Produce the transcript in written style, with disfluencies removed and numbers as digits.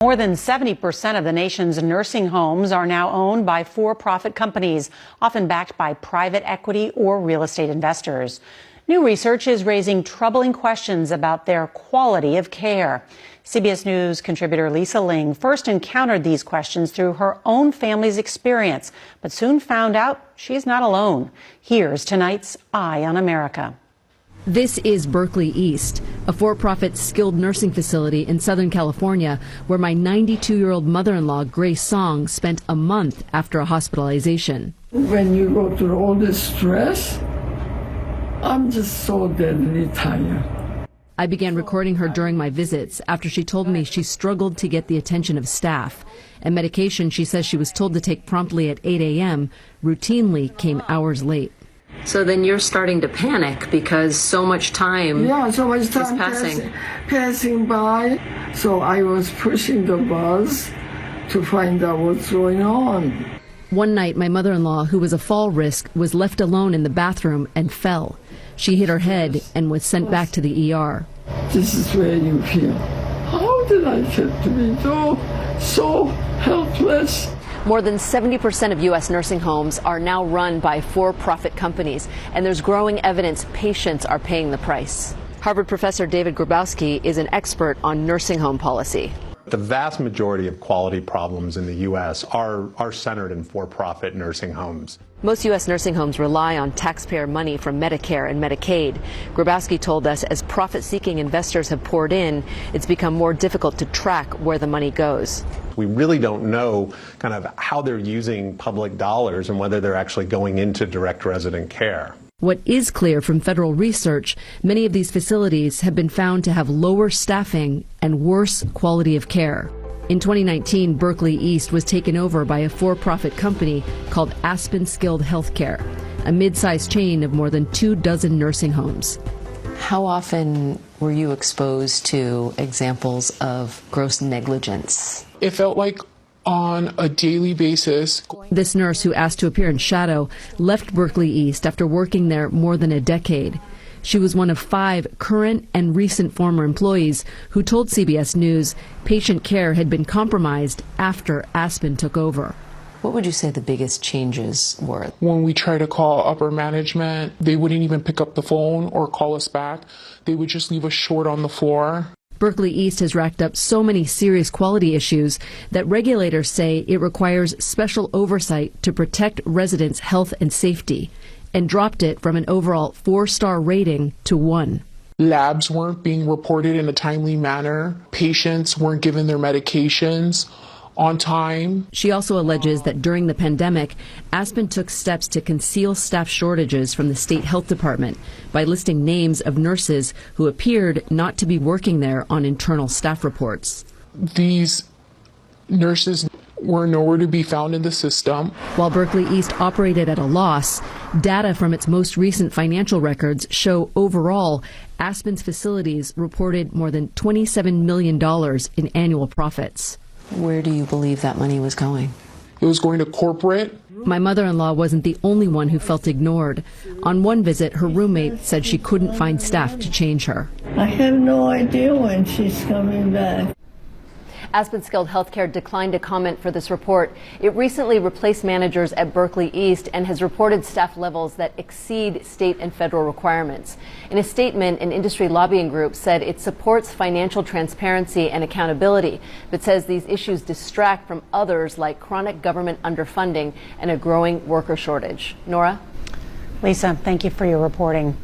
More than 70% of the nation's nursing homes are now owned by for-profit companies, often backed by private equity or real estate investors. New research is raising troubling questions about their quality of care. CBS News contributor Lisa Ling first encountered these questions through her own family's experience, but soon found out she's not alone. Here's tonight's Eye on America. This is Berkeley East, a for-profit skilled nursing facility in Southern California where my 92-year-old mother-in-law, Grace Song, spent a month after a hospitalization. When you go through all this stress, I'm just so deadly tired. I began recording her during my visits after she told me she struggled to get the attention of staff. And medication she says she was told to take promptly at 8 a.m. routinely came hours late. So then you're starting to panic because so much time is passing by. So I was pushing the bus to find out what's going on. One night, my mother-in-law, who was a fall risk, was left alone in the bathroom and fell. She hit her head and was sent back to the ER. This is where you feel, how did I get to be so helpless? More than 70% of U.S. nursing homes are now run by for-profit companies, and there's growing evidence patients are paying the price. Harvard professor David Grabowski is an expert on nursing home policy. The vast majority of quality problems in the U.S. are centered in for-profit nursing homes. Most U.S. nursing homes rely on taxpayer money from Medicare and Medicaid. Grabowski told us as profit-seeking investors have poured in, it's become more difficult to track where the money goes. We really don't know kind of how they're using public dollars and whether they're actually going into direct resident care. What is clear from federal research, many of these facilities have been found to have lower staffing and worse quality of care. In 2019, Berkeley East was taken over by a for-profit company called Aspen Skilled Healthcare, a mid-sized chain of more than 24 nursing homes. How often were you exposed to examples of gross negligence? It felt like on a daily basis. This nurse, who asked to appear in shadow, left Berkeley East after working there more than a decade. She was one of 5 current and recent former employees who told CBS News patient care had been compromised after Aspen took over. What would you say the biggest changes were? When we tried to call upper management, they wouldn't even pick up the phone or call us back. They would just leave us short on the floor. Berkeley East has racked up so many serious quality issues that regulators say it requires special oversight to protect residents' health and safety, and dropped it from an overall 4-star rating to 1. Labs weren't being reported in a timely manner. Patients weren't given their medications on time. She also alleges that during the pandemic, Aspen took steps to conceal staff shortages from the state health department by listing names of nurses who appeared not to be working there on internal staff reports. These nurses were nowhere to be found in the system. While Berkeley East operated at a loss, data from its most recent financial records show overall Aspen's facilities reported more than $27 million in annual profits. Where do you believe that money was going? It was going to corporate. My mother-in-law wasn't the only one who felt ignored. On one visit, her roommate said she couldn't find staff to change her. I have no idea when she's coming back. Aspen Skilled Healthcare declined to comment for this report. It recently replaced managers at Berkeley East and has reported staff levels that exceed state and federal requirements. In a statement, an industry lobbying group said it supports financial transparency and accountability, but says these issues distract from others like chronic government underfunding and a growing worker shortage. Nora? Lisa, thank you for your reporting.